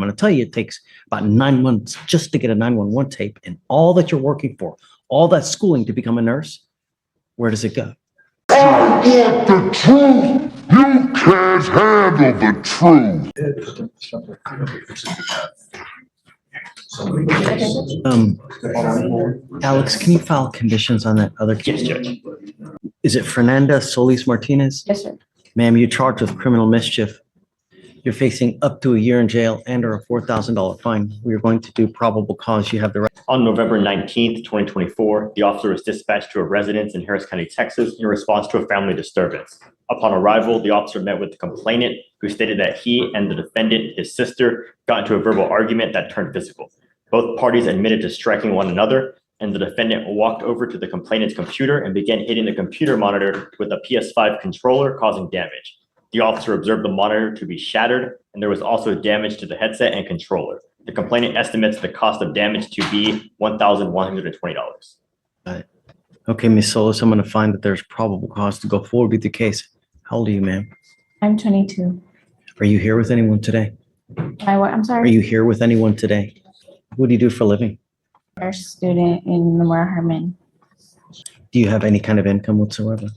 going to tell you it takes about 9 months just to get a 911 tape, and all that you're working for, all that schooling to become a nurse, where does it go? I want the truth. You can't handle the truth. Alex, can you file conditions on that other case? Yes, Judge. Is it Fernanda Solis Martinez? Yes, sir. Ma'am, you're charged with criminal mischief. You're facing up to a year in jail and or a $4,000 fine. We're going to do probable cause. You have the right. On November 19th, 2024, the officer was dispatched to a residence in Harris County, Texas, in response to a family disturbance. Upon arrival, the officer met with the complainant, who stated that he and the defendant, his sister, got into a verbal argument that turned physical. Both parties admitted to striking one another, and the defendant walked over to the complainant's computer and began hitting the computer monitor with a PS5 controller, causing damage. The officer observed the monitor to be shattered, and there was also damage to the headset and controller. The complainant estimates the cost of damage to be $1,120. Okay, Ms. Solis, I'm going to find that there's probable cause to go forward with the case. How old are you, ma'am? I'm 22. Are you here with anyone today? I'm Are sorry. you here with anyone today? What do you do for a living? Nurse student in Memorial Herman. Do you have any kind of income whatsoever?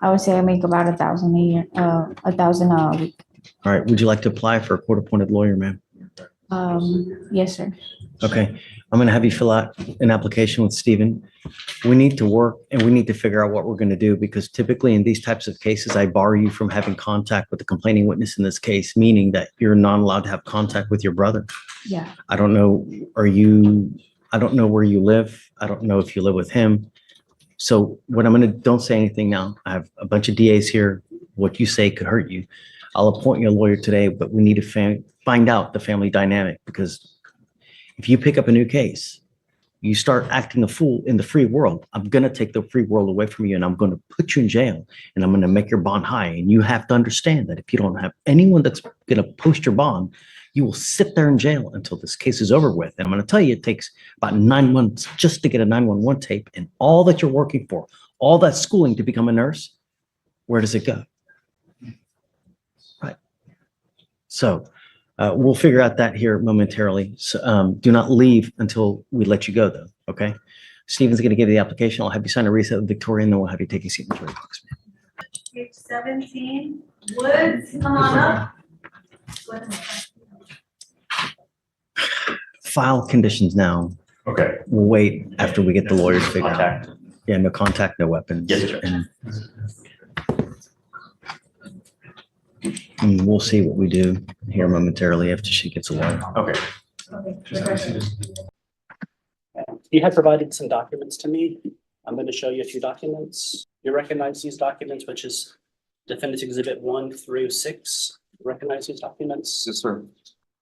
I would say I make about 1,000 a year, 1,000 a week. All right, would you like to apply for a court-appointed lawyer, ma'am? Yes, sir. Okay, I'm going to have you fill out an application with Stephen. We need to work and we need to figure out what we're going to do, because typically in these types of cases, I bar you from having contact with the complaining witness in this case, meaning that you're not allowed to have contact with your brother. Yeah. I don't know, I don't know where you live. I don't know if you live with him. So what I'm going to, don't say anything now. I have a bunch of DAs here. What you say could hurt you. I'll appoint you a lawyer today, but we need to find out the family dynamic, because if you pick up a new case, you start acting a fool in the free world. I'm going to take the free world away from you, and I'm going to put you in jail, and I'm going to make your bond high. And you have to understand that if you don't have anyone that's going to post your bond, you will sit there in jail until this case is over with. And I'm going to tell you, it takes about 9 months just to get a 911 tape, and all that you're working for, all that schooling to become a nurse, where does it go? Right. So we'll figure out that here momentarily. So do not leave until we let you go, though. Okay. Stephen's going to give you the application. I'll have you sign a reset with Victoria, and then we'll have you take a seat in the jury box. Page 17, Woods, come on up. File conditions now. Okay. We'll wait after we get the lawyers figured out. Contact. Yeah, no contact, no weapons. Yes, Judge. And we'll see what we do here momentarily after she gets a lawyer. Okay. You had provided some documents to me. I'm going to show you a few documents. You recognize these documents, which is Defendant's Exhibit 1 through 6. Recognize these documents? Yes, sir.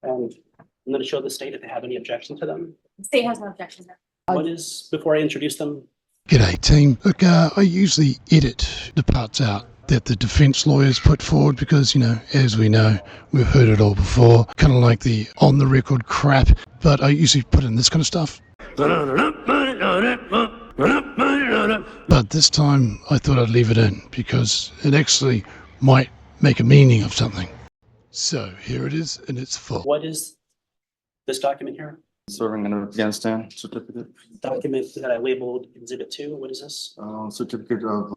And I'm going to show the state if they have any objection to them. The state has no objection. What is, before I introduce them, G'day team. Look, I usually edit the parts out that the defense lawyers put forward because, you know, as we know, we've heard it all before, kind of like the on-the-record crap, but I usually put in this kind of stuff. But this time I thought I'd leave it in because it actually might make a meaning of something. So here it is in its full. what is this document here? Serving in Afghanistan certificate. Document that I labeled Exhibit 2, what is this? Certificate of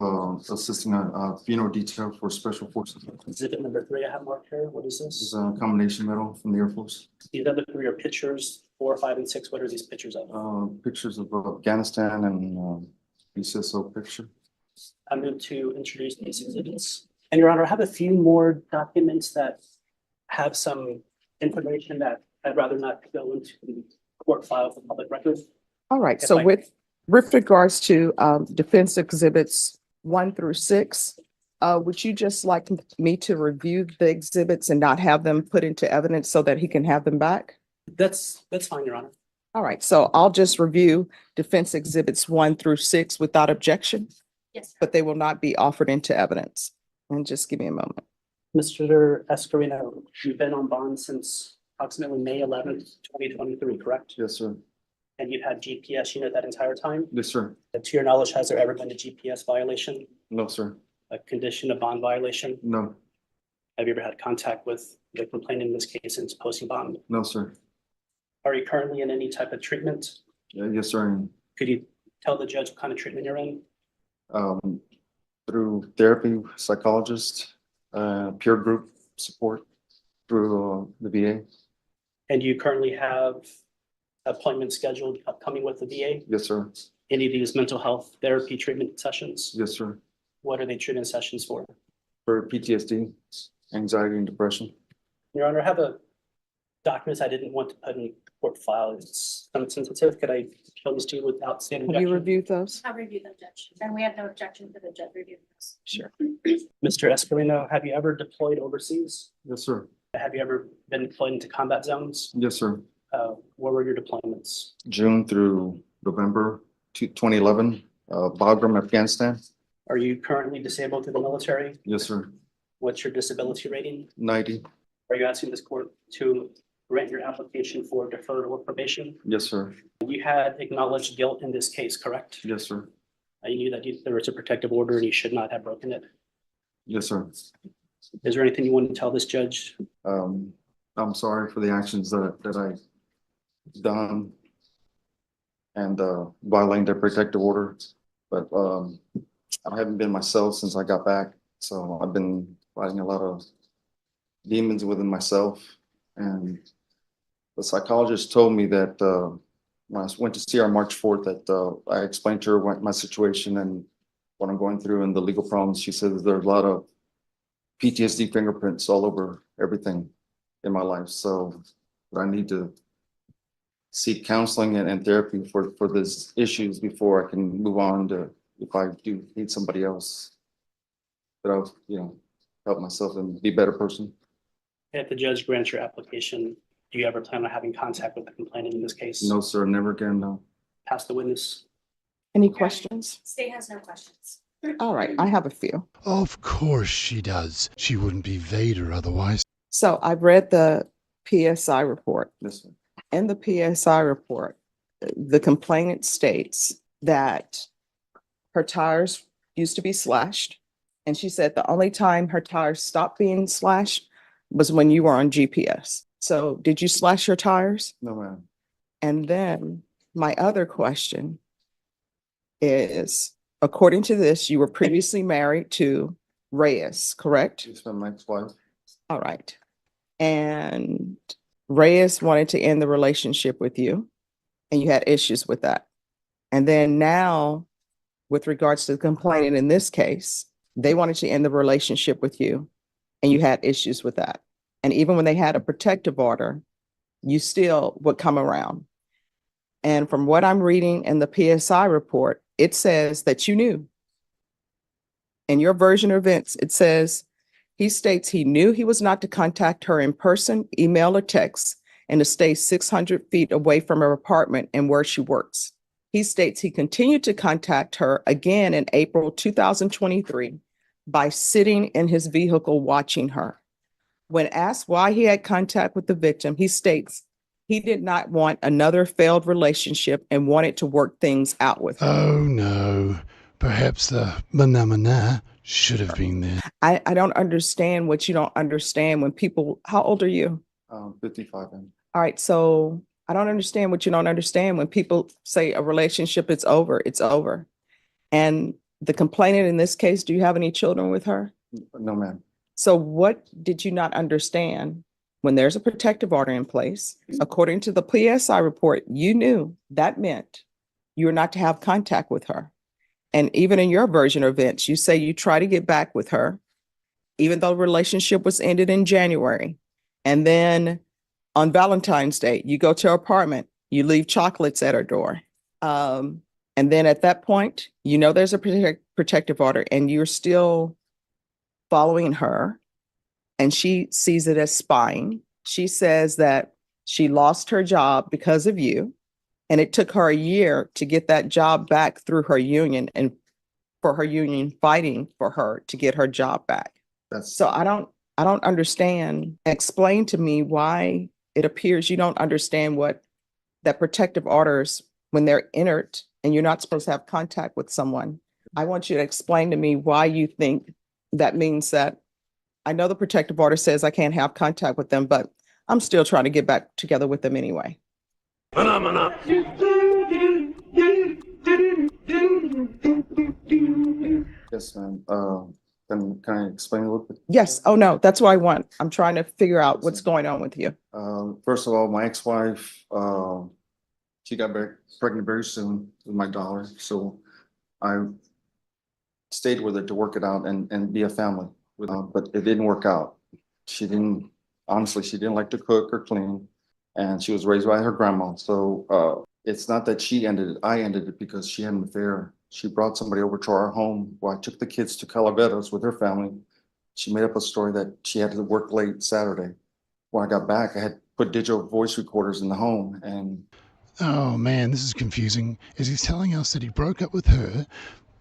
assisting a funeral detail for special forces. Exhibit number 3 I have marked here, what is This is this? a combination medal from the Air Force. These other 3 are pictures, 4, 5, and 6. What are these pictures of? Pictures of Afghanistan and USSO picture. I'm going to introduce these exhibits. And Your Honor, I have a few more documents that have some information that I'd rather not go into the court file for public record. All right, If so I- with regards to defense exhibits 1 through 6, would you just like me to review the exhibits and not have them put into evidence so that he can have them back? That's fine, Your Honor. All right, so I'll just review defense exhibits 1 through 6 without objection, Yes. but they will not be offered into evidence. And just give me a moment. Mr. Escarino, you've been on bond since approximately May 11th, 2023, correct? Yes, sir. And you've had GPS unit that entire time? Yes, sir. And to your knowledge, has there ever been a GPS violation, No, sir. a condition of bond violation? No. Have you ever had contact with the complainant in this case is posting bond. No, sir. Are you currently in any type of treatment? Yes, sir. And, Could you tell the judge what kind of treatment you're in? through therapy, psychologist, peer group support through the VA. And do you currently have appointments scheduled upcoming with the VA? Yes, sir. Any of these mental health therapy treatment sessions? Yes, sir. What are they treatment sessions for? For PTSD, anxiety and depression. Your Honor, I have a documents I didn't want to put in court file. It's sensitive. Could I show this to you without standing Have you objection? reviewed those? I'll review them, Judge. And we have no objection to the judge reviewing this. Sure. Mr. Escarino, have you ever deployed overseas? Yes, sir. Have you ever been deployed into combat zones? Yes, sir. Where were your deployments? June through November 2011, Bagram, Afghanistan. Are you currently disabled through the military? Yes, sir. What's your disability rating? 90. Are you asking this court to grant your application for deferred work probation? Yes, sir. You had acknowledged guilt in this case, correct? Yes, sir. You knew that there was a protective order and you should not have broken it. Yes, sir. Is there anything you want to tell this judge? I'm sorry for the actions that I done and violating their protective order, but I haven't been myself since I got back. So I've been fighting a lot of demons within myself. And the psychologist told me that when I went to see her on March 4th, that I explained to her my situation and what I'm going through and the legal problems. She said that there's a lot of PTSD fingerprints all over everything in my life. So I need to seek counseling and therapy for these issues before I can move on to, if I do need somebody else, that I'll, help myself and be a better person. If the judge grants your application, do you ever plan on having contact with the complainant in this case? No, sir, never again, no. Pass the witness. Any questions? State has no questions. All right, I have a few. Of course she does. She wouldn't be Vader otherwise. So I've read the PSI report. Yes, sir. In the PSI report, the complainant states that her tires used to be slashed. And she said the only time her tires stopped being slashed was when you were on GPS. So did you slash your tires? No, ma'am. And then my other question is, according to this, you were previously married to Reyes, correct? She's my ex-wife. All right. And Reyes wanted to end the relationship with you, and you had issues with that. And then now, with regards to the complainant in this case, they wanted to end the relationship with you, and you had issues with that. And even when they had a protective order, you still would come around. And from what I'm reading in the PSI report, it says that you knew. In your version of events, it says, he states he knew he was not to contact her in person, email, or text, and to stay 600 feet away from her apartment and where she works. He states he continued to contact her again in April 2023 by sitting in his vehicle watching her. When asked why he had contact with the victim, he states he did not want another failed relationship and wanted to work things out with her. Oh no. Perhaps the mana should have been there. I don't understand what you don't understand when people, how old are you? 55. All right, so I don't understand what you don't understand when people say a relationship is over, it's over. And the complainant in this case, do you have any children with her? No, ma'am. So what did you not understand when there's a protective order in place? According to the PSI report, you knew that meant you were not to have contact with her. And even in your version of events, you say you try to get back with her, even though the relationship was ended in January. And then on Valentine's Day, you go to her apartment, you leave chocolates at her door. And then at that point, you know there's a protective order and you're still following her, and she sees it as spying. She says that she lost her job because of you, and it took her a year to get that job back through her union and for her union fighting for her to get her job back. So I don't understand. Explain to me why it appears you don't understand what that protective orders, when they're entered and you're not supposed to have contact with someone. I want you to explain to me why you think that means that I know the protective order says I can't have contact with them, but I'm still trying to get back together with them anyway. Yes, ma'am. Can I explain a little bit? Yes. Oh, no, that's what I want. I'm trying to figure out what's going on with you. First of all, my ex-wife, she got pregnant very soon with my daughter, so I stayed with her to work it out and be a family with her, but it didn't work out. Honestly, she didn't like to cook or clean, and she was raised by her grandma. So it's not that she ended it, I ended it because she had an affair. She brought somebody over to our home while I took the kids to Calaveras with her family. She made up a story that she had to work late Saturday. When I got back, I had put digital voice recorders in the home, and Oh man, this is confusing. As he's telling us that he broke up with her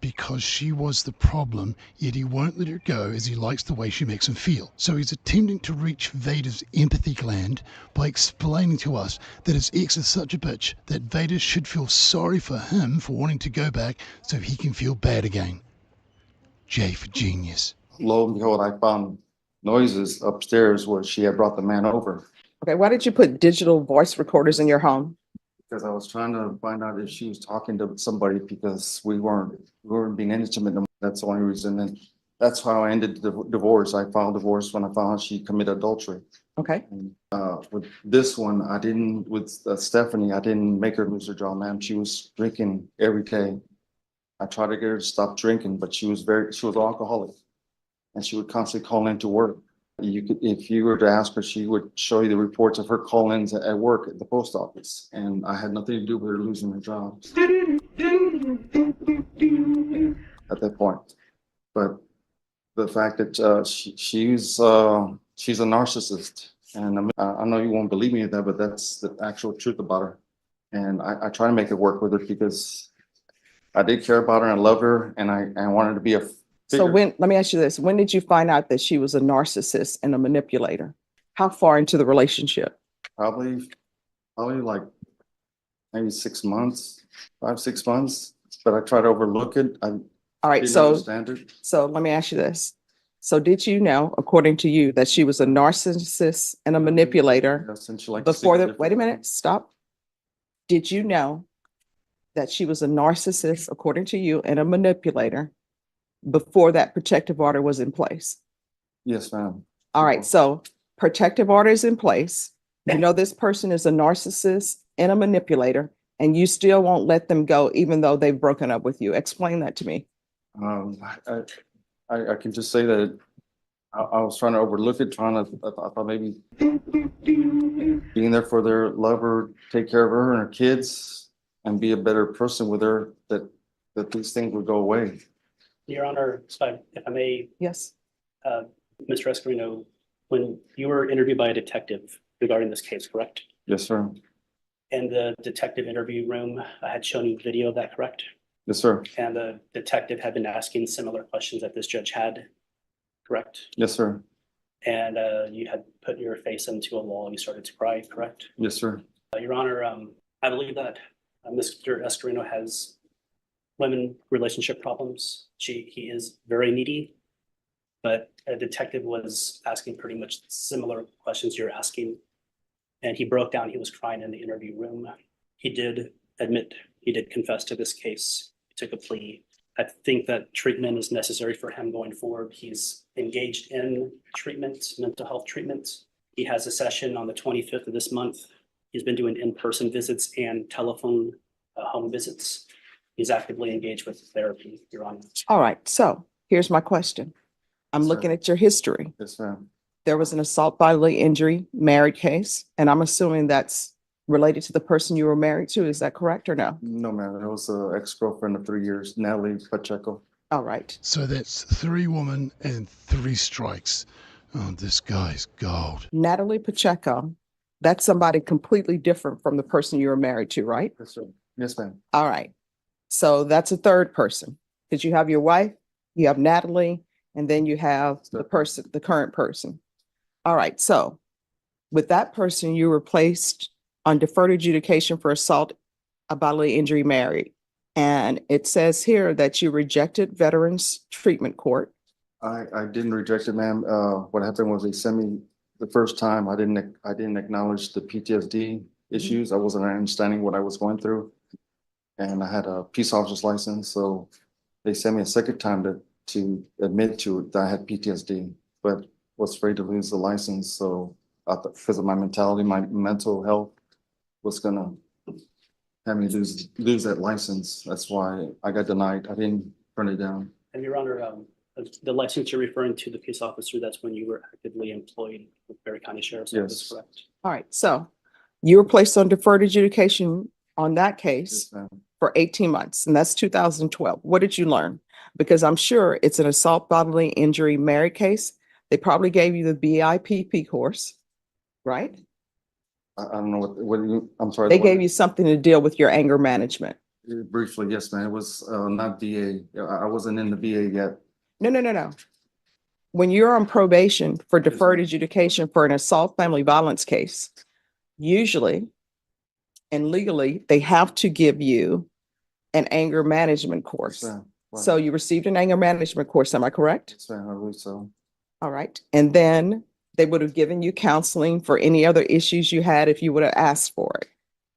because she was the problem, yet he won't let her go as he likes the way she makes him feel. So he's attempting to reach Vader's empathy gland by explaining to us that his ex is such a bitch that Vader should feel sorry for him for wanting to go back so he can feel bad again. J for genius. lo and behold, I found noises upstairs where she had brought the man over. Okay, why did you put digital voice recorders in your home? Because I was trying to find out if she was talking to somebody because we weren't being intimate. That's the only reason. And that's how I ended the divorce. I filed divorce when I found out she committed adultery. Okay, And, with this one, with Stephanie, I didn't make her lose her job, ma'am. She was drinking every day. I tried to get her to stop drinking, but she was an alcoholic, and she would constantly call in to work. If you were to ask her, she would show you the reports of her call-ins at work at the post office, and I had nothing to do with her losing her job at that point. But the fact that she's a narcissist, and I know you won't believe me in that, but that's the actual truth about her. And I try to make it work with her because I did care about her and I love her, and I wanted to be a so figure. let me ask you this. When did you find out that she was a narcissist and a manipulator? How far into the relationship? Probably like maybe 6 months, 5, 6 months, but I try to overlook it. I All right, didn't so, understand it. so let me ask you this. So did you know, according to you, that she was a narcissist and a manipulator Yes, and she liked to before see the, wait a minute, stop. Did you know that she was a narcissist, according to you, and a manipulator before that protective order was in place? Yes, ma'am. All right, so protective order is in place. You know this person is a narcissist and a manipulator, and you still won't let them go even though they've broken up with you. Explain that to me. I can just say that I was trying to overlook it, I thought maybe being there for their lover, take care of her and her kids, and be a better person with her, that these things would go away. Your Honor, if I may, Yes. Mr. Escarino, when you were interviewed by a detective regarding this case, correct? Yes, sir. And the detective interview room, I had shown you video of that, correct? Yes, sir. And the detective had been asking similar questions that this judge had, correct? Yes, sir. And you had put your face into a wall and you started to cry, correct? Yes, sir. Your Honor, I believe that Mr. Escarino has women relationship problems. He is very needy, but a detective was asking pretty much similar questions you're asking. And he broke down, he was crying in the interview room. He did confess to this case. He took a plea. I think that treatment is necessary for him going forward. He's engaged in treatment, mental health treatment. He has a session on the 25th of this month. He's been doing in-person visits and telephone home visits. He's actively engaged with therapy, Your Honor. All right, so here's my question. I'm Yes, sir. looking at your history. Yes, ma'am. There was an assault bodily injury married case, and I'm assuming that's related to the person you were married to. Is that correct or no? No, ma'am. It was an ex-girlfriend of 3 years, Natalie Pacheco. All right. So that's 3 women and 3 strikes. Oh, this guy's gold. Natalie Pacheco, that's somebody completely different from the person you were married to, right? Yes, sir. Yes, ma'am. All right. So that's a third person, because you have your wife, you have Natalie, and then you have the person, the current person. All right. So with that person, you were placed on deferred adjudication for assault, a bodily injury married. And it says here that you rejected Veterans Treatment Court. I didn't reject it, ma'am. What happened was they sent me the first time, I didn't acknowledge the PTSD issues. I wasn't understanding what I was going through. And I had a peace officer's license, so they sent me a second time to admit to it that I had PTSD, but was afraid to lose the license, so I thought because of my mentality, my mental health was gonna have me lose that license. That's why I got denied. I didn't turn it down. And Your Honor, the license you're referring to, the peace officer, that's when you were actively employed with Berry County Sheriff's Office, Yes. correct? All right, so you were placed on deferred adjudication on that case Yes, ma'am. for 18 months, and that's 2012. What did you learn? Because I'm sure it's an assault bodily injury married case. They probably gave you the BIPP course, right? I don't know what you, I'm sorry. They gave you something to deal with your anger management. Briefly, yes, ma'am. It was not VA. I wasn't in the VA yet. No. When you're on probation for deferred ma'am. adjudication for an assault family violence case, usually and legally, they have to give you an anger management course. Yes, ma'am. Wow. So you received an anger management course, am I correct? Yes, ma'am. I believe so. All right. And then they would have given you counseling for any other issues you had if you would have asked for it.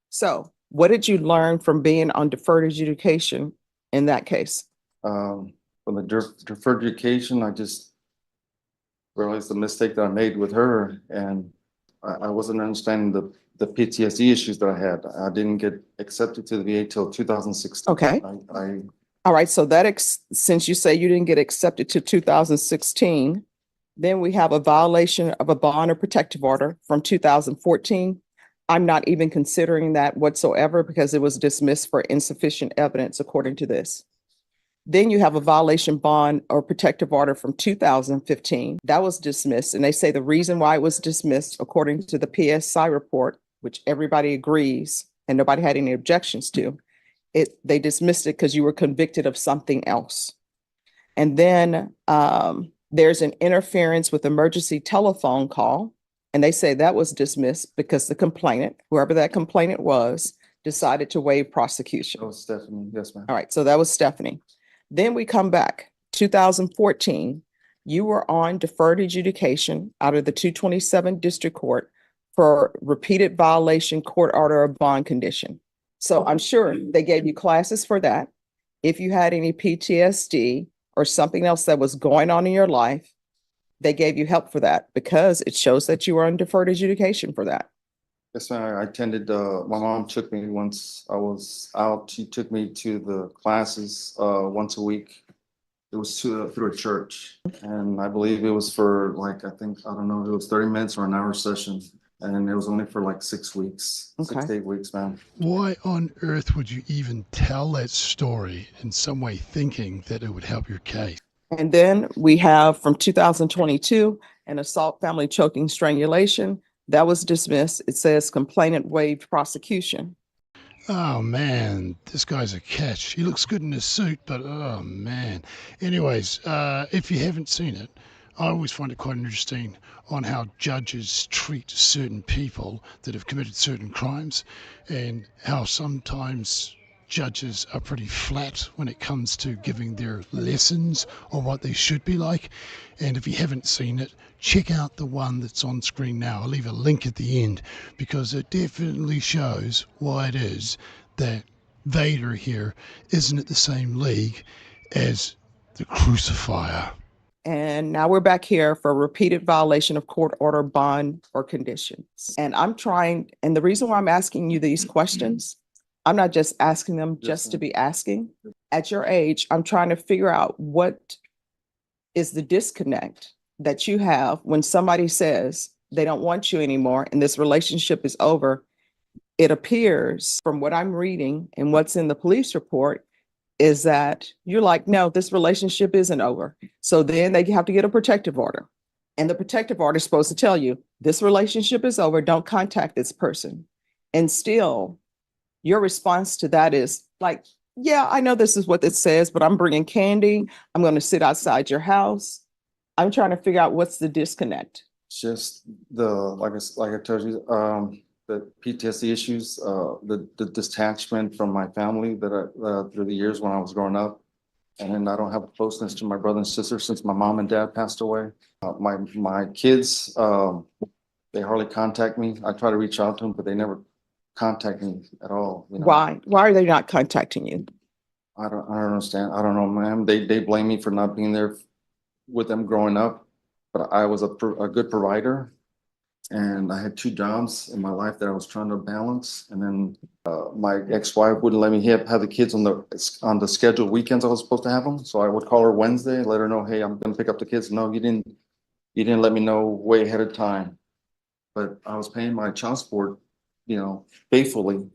So what did you learn from being on deferred adjudication in that case? From the deferred education, I just realized the mistake that I made with her, and I wasn't understanding the PTSD issues that I had. I didn't get accepted to the VA till 2016. Okay. I All right. So since you say you didn't get accepted to 2016, then we have a violation of a bond or protective order from 2014. I'm not even considering that whatsoever because it was dismissed for insufficient evidence according to this. Then you have a violation bond or protective order from 2015. That was dismissed. And they say the reason why it was dismissed, according to the PSI report, which everybody agrees and nobody had any objections to, they dismissed it because you were convicted of something else. And then there's an interference with emergency telephone call. And they say that was dismissed because the complainant, whoever that complainant was, decided to waive prosecution. that was Stephanie. Yes, ma'am. All right, so that was Stephanie. Then we come back, 2014, you were on deferred adjudication out of the 227 District Court for repeated violation court order of bond condition. So I'm sure they gave you classes for that. If you had any PTSD or something else that was going on in your life, they gave you help for that because it shows that you were on deferred adjudication for that. Yes, ma'am. I attended, my mom took me once I was out. She took me to the classes once a week. It was through a church. And I believe it was for like, I don't know, it was 30 minutes or an hour session. And it was only for like 6 weeks, Okay. 6 to 8 weeks, ma'am. Why on earth would you even tell that story in some way thinking that it would help your case? And then we have from 2022, an assault family choking strangulation. That was dismissed. It says complainant waived prosecution. Oh man, this guy's a catch. He looks good in his suit, but oh man. Anyways, if you haven't seen it, I always find it quite interesting on how judges treat certain people that have committed certain crimes and how sometimes judges are pretty flat when it comes to giving their lessons on what they should be like. And if you haven't seen it, check out the one that's on screen now. I'll leave a link at the end because it definitely shows why it is that Vader here isn't at the same league as the Crucifier. And now we're back here for repeated violation of court order, bond, or conditions. And and the reason why I'm asking you these questions, I'm not just asking them Yes, just to ma'am. be asking. At your age, I'm trying to figure out what is the disconnect that you have when somebody says they don't want you anymore and this relationship is over. It appears from what I'm reading and what's in the police report is that you're like, no, this relationship isn't over. So then they have to get a protective order. And the protective order is supposed to tell you this relationship is over. Don't contact this person. And still, your response to that is like, yeah, I know this is what it says, but I'm bringing candy. I'm going to sit outside your house. I'm trying to figure out what's the disconnect. Just like I told you, the PTSD issues, the detachment from my family that through the years when I was growing up, And then I don't have a closeness to my brother and sister since my mom and dad passed away. My kids, they hardly contact me. I try to reach out to them, but they never contact me at all, you know. Why? Why are they not contacting you? I don't understand. I don't know, ma'am. They blame me for not being there with them growing up, but I was a good provider. And I had two jobs in my life that I was trying to balance. And then my ex-wife wouldn't let me have the kids on the scheduled weekends I was supposed to have them. So I would call her Wednesday, let her know, hey, I'm gonna pick up the kids. No, you didn't let me know way ahead of time. But I was paying my child support, you know, faithfully.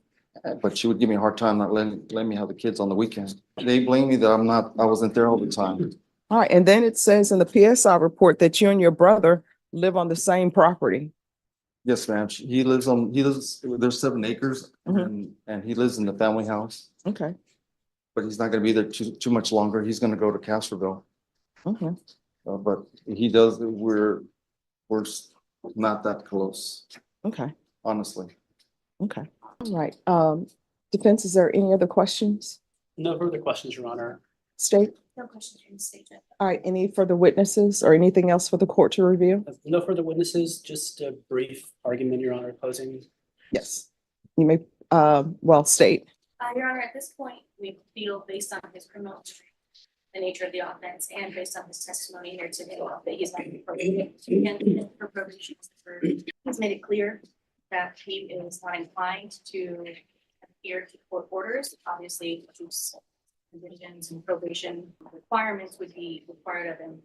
But she would give me a hard time not letting me have the kids on the weekends. They blame me that I wasn't there all the time. All right, and then it says in the PSI report that you and your brother live on the same property. Yes, ma'am. There's 7 acres and he lives in the family house, Okay, but he's not gonna be there too much longer. He's gonna go to Castroville. okay. But he does, we're not that close, Okay, honestly. okay. All right. Defense, is there any other questions? No further questions, Your Honor. State? No questions from the state. All right, any further witnesses or anything else for the court to review? No further witnesses, just a brief argument, Your Honor, closing. Yes. You may, well, state. Your Honor, at this point, we feel based on his criminal history, the nature of the offense, and based on his testimony here today, that he's not appropriate and for probation. He's made it clear that he is not inclined to adhere to court orders. Obviously, juice conditions and probation requirements would be required of him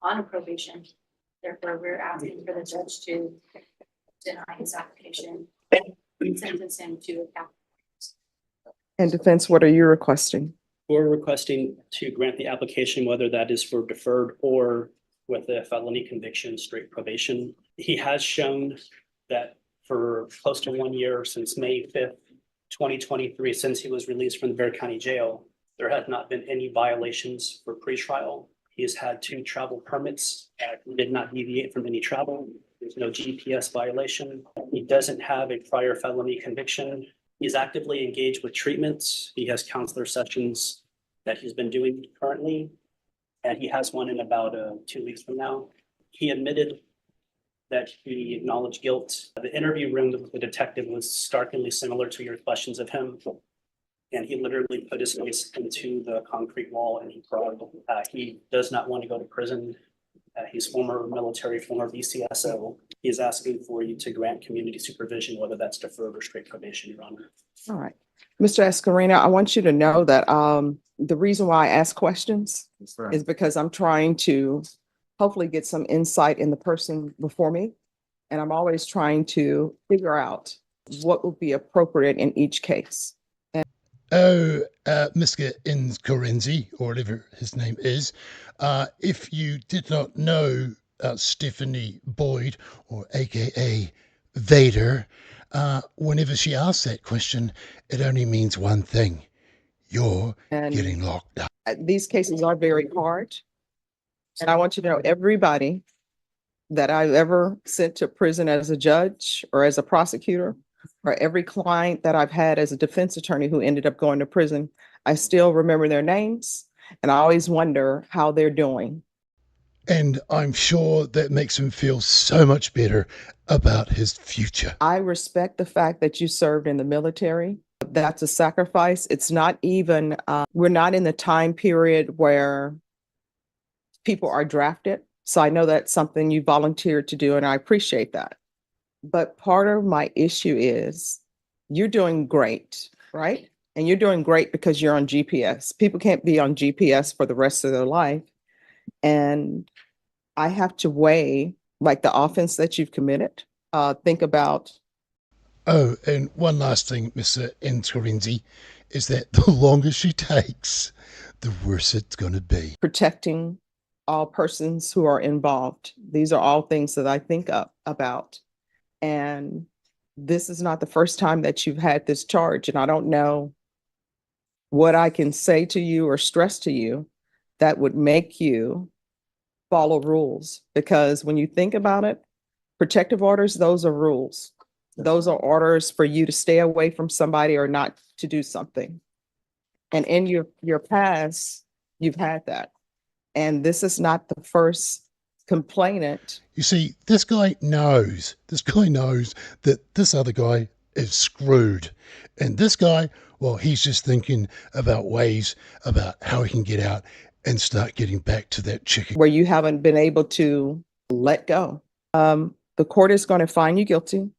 on a probation. Therefore, we're asking for the judge to deny his application and sentence him to a capital. And defense, what are you requesting? We're requesting to grant the application, whether that is for deferred or with a felony conviction, straight probation. He has shown that for close to 1 year, since May 5th, 2023, since he was released from the Bexar County Jail, there has not been any violations for pretrial. He has had 2 travel permits that did not deviate from any travel. There's no GPS violation. He doesn't have a prior felony conviction. He's actively engaged with treatments. He has counselor sessions that he's been doing currently, and he has one in about 2 weeks from now. He admitted that he acknowledged guilt. The interview room with the detective was starkly similar to your questions of him. And he literally put his face into the concrete wall and he cried. He does not want to go to prison. He's former military, former VCSO. He is asking for you to grant community supervision, whether that's deferred or straight probation, Your Honor. All right. Mr. Escarina, I want you to know that the reason why I ask questions is because I'm trying to hopefully get some insight in the person before me. And I'm always trying to figure out what would be appropriate in each case. Mr. Incorenzi, or whatever his name is, if you did not know Stephanie Boyd, or AKA Vader, whenever she asks that question, it only means one thing. You're getting locked up. These cases are very hard. And I want you to know everybody that I've ever sent to prison as a judge or as a prosecutor, or every client that I've had as a defense attorney who ended up going to prison, I still remember their names and I always wonder how they're doing. And I'm sure that makes him feel so much better about his future. I respect the fact that you served in the military. That's a sacrifice. It's not even, we're not in the time period where people are drafted. So I know that's something you volunteered to do, and I appreciate that. But part of my issue is you're doing great, right? And you're doing great because you're on GPS. People can't be on GPS for the rest of their life. And I have to weigh like the offense that you've committed. Think about. Oh, and one last thing, Mr. Incorenzi, is that the longer she takes, the worse it's going to be. Protecting all persons who are involved. These are all things that I think about. And this is not the first time that you've had this charge. And I don't know what I can say to you or stress to you that would make you follow rules. Because when you think about it, protective orders, those are rules. Those are orders for you to stay away from somebody or not to do something. And in your past, You've had that. And this is not the first complainant. You see, this guy knows that this other guy is screwed. And this guy, well, he's just thinking about ways about how he can get out and start getting back to that chick. Where you haven't been able to let go. The court is going to find you guilty.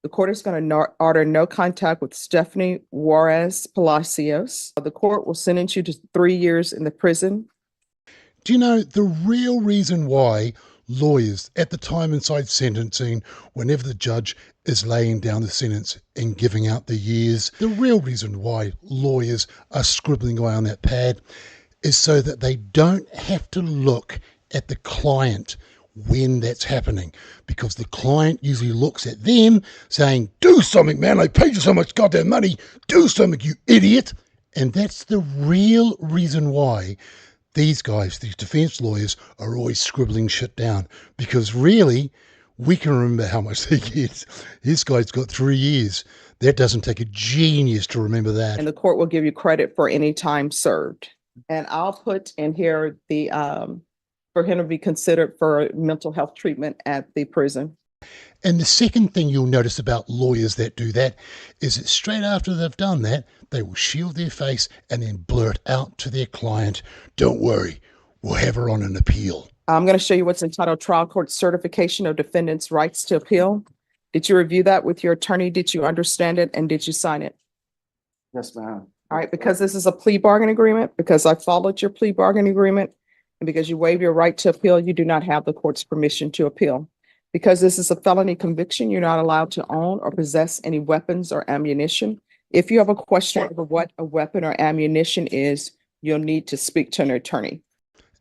The court is going to order no contact with Stephanie Juarez Palacios. The court will sentence you to 3 years in the prison. Do you know the real reason why lawyers at the time inside sentencing, whenever the judge is laying down the sentence and giving out the years, the real reason why lawyers are scribbling away on that pad is so that they don't have to look at the client when that's happening, because the client usually looks at them saying, do something, man, I paid you so much goddamn money, do something, you idiot. And that's the real reason why these guys, these defense lawyers, are always scribbling shit down, because really we can remember how much they get. This guy's got 3 years. That doesn't take a genius to remember that. And the court will give you credit for any time served. And I'll put in here the for him to be considered for mental health treatment at the prison. And the second thing you'll notice about lawyers that do that is that straight after they've done that, they will shield their face and then blurt out to their client, don't worry, we'll have her on an appeal. I'm going to show you what's entitled Trial Court Certification of Defendant's Rights to Appeal. Did you review that with your attorney? Did you understand it? And did you sign it? Yes, ma'am. All right, because this is a plea bargain agreement, because I followed your plea bargain agreement, and because you waive your right to appeal, you do not have the court's permission to appeal. Because this is a felony conviction, you're not allowed to own or possess any weapons or ammunition. If you have a question over what a weapon or ammunition is, you'll need to speak to an attorney.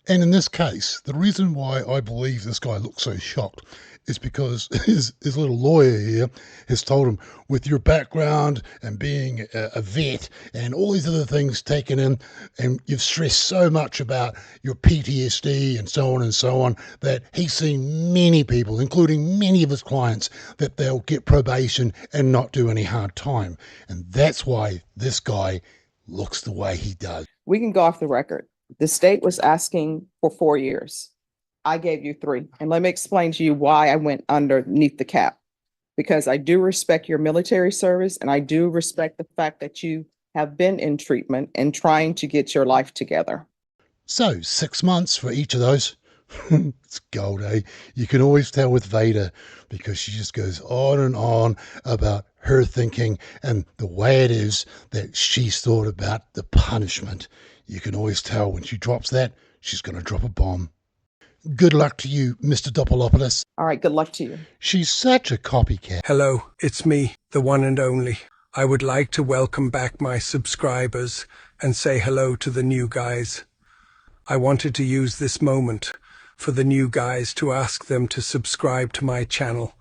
And in this case, the reason why I believe this guy looks so shocked is because his little lawyer here has told him, with your background and being a vet and all these other things taken in, and you've stressed so much about your PTSD and so on, that he's seen many people, including many of his clients, that they'll get probation and not do any hard time. And that's why this guy looks the way he does. We can go off the record. The state was asking for 4 years. I gave you 3. And let me explain to you why I went underneath the cap. Because I do respect your military service, and I do respect the fact that you have been in treatment and trying to get your life together. So 6 months for each of those. It's gold, eh? You can always tell with Vader, because she just goes on and on about her thinking and the way it is that she's thought about the punishment. You can always tell when she drops that, she's going to drop a bomb. Good luck to you, Mr. Doppelopoulos. All right, good luck to you. She's such a copycat. Hello, it's me, the one and only. I would like to welcome back my subscribers and say hello to the new guys. I wanted to use this moment for the new guys to ask them to subscribe to my channel.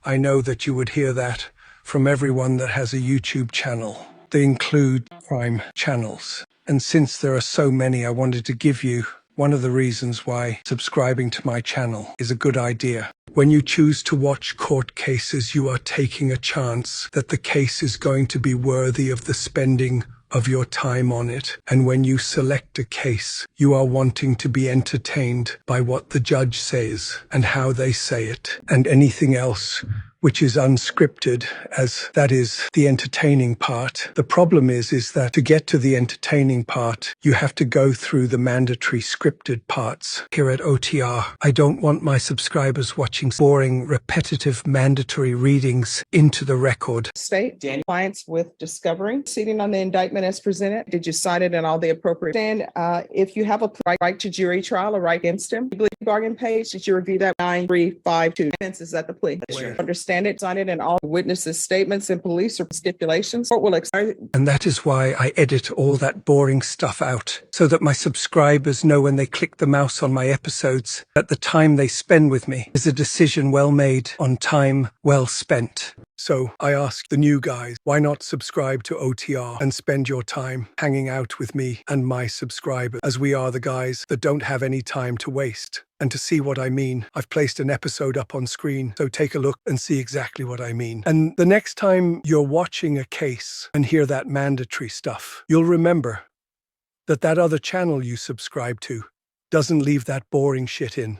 I know that you would hear that from everyone that has a YouTube channel. They include crime channels. And since there are so many, I wanted to give you one of the reasons why subscribing to my channel is a good idea. When you choose to watch court cases, you are taking a chance that the case is going to be worthy of the spending of your time on it. And when you select a case, you are wanting to be entertained by what the judge says and how they say it, and anything else which is unscripted, as that is the entertaining part. The problem is that to get to the entertaining part, you have to go through the mandatory scripted parts. Here at OTR, I don't want my subscribers watching boring, repetitive, mandatory readings into the record. State, compliance with discovery, seating on the indictment as presented. Did you sign it in all the appropriate? And if you have a right to jury trial or right against him, plea bargain page, did you review that? 9352. Is that the plea? Where? Understand it, sign it, and all witnesses' statements and police or stipulations. Court will And that is why I edit all that boring stuff out, so that my subscribers know when they click the mouse on my episodes that the time they spend with me is a decision well made on time well spent. So I ask the new guys, why not subscribe to OTR and spend your time hanging out with me and my subscribers, as we are the guys that don't have any time to waste. And to see what I mean, I've placed an episode up on screen, so take a look and see exactly what I mean. And the next time you're watching a case and hear that mandatory stuff, you'll remember that other channel you subscribe to doesn't leave that boring shit in.